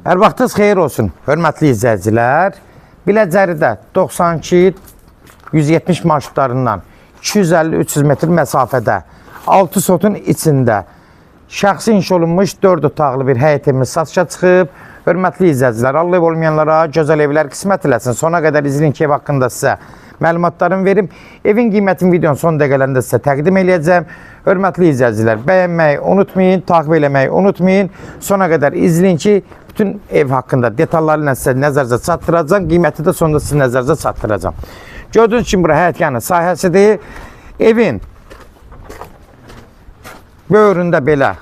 Hər vaxtınız xeyir olsun, hörmətli izləyicilər. Biləcəridə 92-170 marşrutlarından 250-300 metr məsafədə 6 sotun içində şəxsi inşa olunmuş 4 otaqlı bir həyət evimiz satışa çıxıb. Hörmətli izləyicilər, Allah ev olmayanlara gözəl evlər qismət eləsin. Sona qədər izləyin ki, ev haqqında sizə məlumatlarımı verim. Evin qiymətini videonun son dəqiqələrində sizə təqdim edəcəm. Hörmətli izləyicilər, bəyənməyi unutmayın, takip eləməyi unutmayın. Sona qədər izləyin ki, bütün ev haqqında detallarla sizə nəzərinizə çatdıracağam. Qiyməti də sonunda sizin nəzərinizə çatdıracağım. Gördüyünüz kimi bura həyətyanı sahəsidir. Evin böyründə belə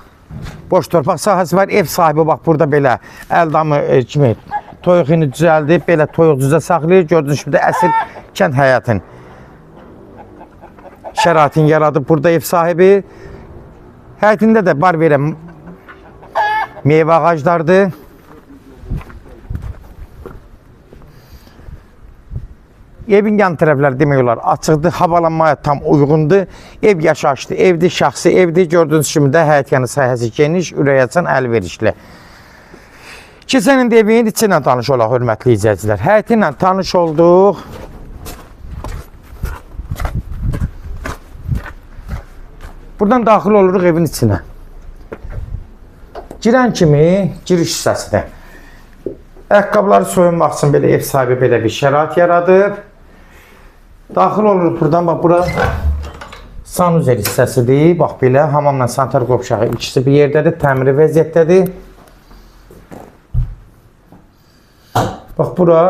boş torpaq sahəsi var. Ev sahibi bax burada belə əldamı kimi toyuğunu düzəldib, belə toyuq düzə saxlayır. Gördüyünüz kimi də əsl kənd həyatın şəraitini yaradıb burada ev sahibi. Həyətində də bar verən meyvə ağaclardır. Evin yan tərəfləri demək olar açıqdır, havalanmaya tam uyğundur. Ev yaşayışlı evdir, şəxsi evdir. Gördüyünüz kimi də həyətyanı sahəsi geniş, ürək açan, əlverişli. Keçən indi evin içi ilə tanış olaq, hörmətli izləyicilər. Həyəti ilə tanış olduq. Buradan daxil oluruq evin içinə. Girən kimi giriş hissəsidir. Ayaqqabıları soyunmaq üçün belə ev sahibi belə bir şərait yaradıb. Daxil oluruq buradan, bax bura sanuzel hissəsidir. Bax belə hamamla sanitar qovşağı ikisi bir yerdədir, təmiri vəziyyətdədir. Bax bura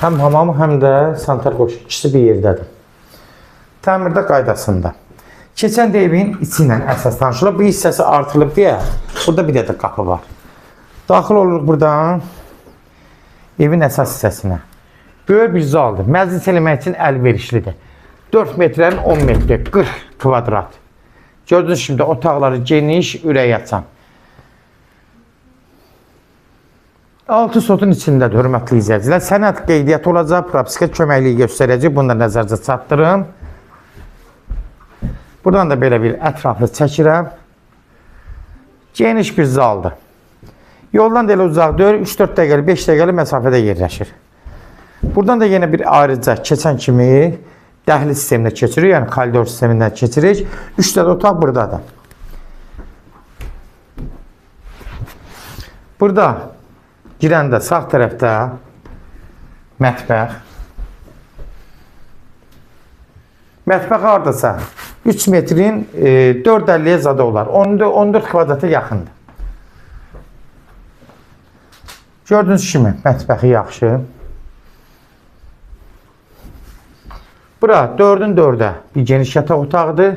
həm hamam, həm də sanitar qovşağı ikisi bir yerdədir. Təmirdə qaydasında. Keçən də evin içi ilə əsas tanışılıb. Bu hissəsi artılıb deyə burada bir də qapı var. Daxil oluruq buradan evin əsas hissəsinə. Böyük bir zaldır. Məclis eləmək üçün əlverişlidir. 4 metrənin 10 metri, 40 kvadrat. Gördüyünüz kimi də otaqları geniş, ürək açan. 6 sotun içindədir, hörmətli izləyicilər. Sənəd qeydiyyat olacaq, propiska köməkliyi göstərəcək. Bunu da nəzərdə çatdırım. Buradan da belə bir ətraflı çəkirəm. Geniş bir zaldır. Yoldan da elə uzaq deyil, 3-4 dəqiqəli, 5 dəqiqəli məsafədə yerləşir. Buradan da yenə bir ayrıca keçən kimi dəhliz sisteminə keçirik, yəni koridor sistemindən keçirik. 3 dənə otaq buradadır. Burada girəndə sağ tərəfdə mətbəx. Mətbəx haradasa 3 metrin 4.50-yə zada olar. 14 kvadrata yaxındır. Gördüyünüz kimi mətbəxi yaxşı. Bura 4-ün 4-ə bir geniş yataq otağıdır.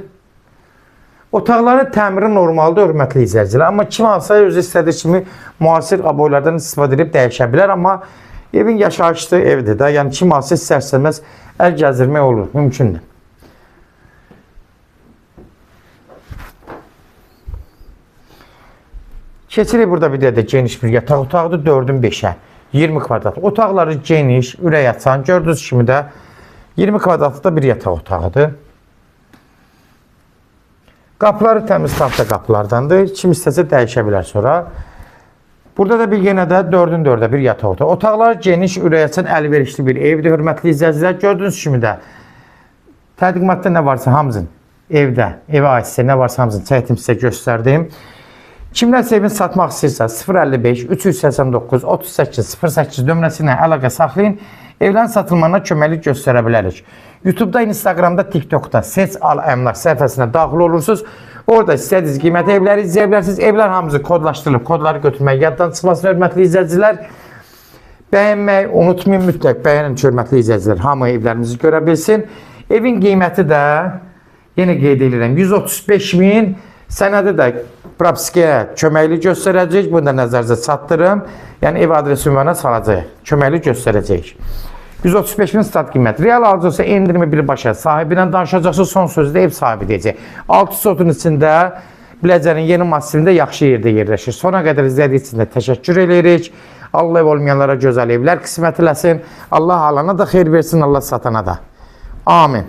Otaqların təmiri normaldır, hörmətli izləyicilər. Amma kim alsa özü istədiyi kimi müasir aboylardan istifadə edib dəyişə bilər. Amma evin yaşayışlı evdir də. Yəni kim alsa istər-istəməz əl gəzdirmək olur, mümkündür. Keçirik burada bir də geniş bir yataq otağıdır, 4-ün 5-ə, 20 kvadrat. Otaqları geniş, ürək açan, gördüyünüz kimi də 20 kvadratlı bir yataq otağıdır. Qapıları təmiz tahta qapılardandır. Kim istəsə dəyişə bilər sonra. Burada da bir yenə də 4-ün 4-ə bir yataq otağı. Otaqlar geniş, ürək açan, əlverişli bir evdir, hörmətli izləyicilər. Gördüyünüz kimi də təqdimatda nə varsa hamısını evdə, evə aidsə nə varsa hamısını çəkdim, sizə göstərdim. Kimlərsə evini satmaq istəyirsə 055 389 38 08 nömrəsi ilə əlaqə saxlayın. Evlərin satılmasına köməklik göstərə bilərik. YouTube'da, Instagram'da, TikTok'da Seç Al Əmlak səhifəsinə daxil olursunuz. Orada istədiyiniz qiymətli evləri izləyə bilərsiniz. Evlər hamısı kodlaşdırılıb, kodları götürmək yaddan çıxmasın, hörmətli izləyicilər. Bəyənməyi unutmayın, mütləq bəyənin, hörmətli izləyicilər. Hamı evlərimizi görə bilsin. Evin qiyməti də yenə qeyd edirəm 135.000. Sənədi də propiskaya köməkli göstərəcək. Bunu da nəzərinizə çatdırım. Yəni ev adresi ünvanına salacaq. Köməkli göstərəcək. 135.000 start qiyməti. Real alıcısı endirimi birbaşa sahibi ilə danışacaqsa son sözü də ev sahibi deyəcək. 6 sotun içində Biləcərin yeni massivində yaxşı yerdə yerləşir. Sona qədər izlədiyi üçün də təşəkkür edirik. Allah ev olmayanlara gözəl evlər qismət eləsin. Allah alana da xeyir versin, Allah satana da. Amin.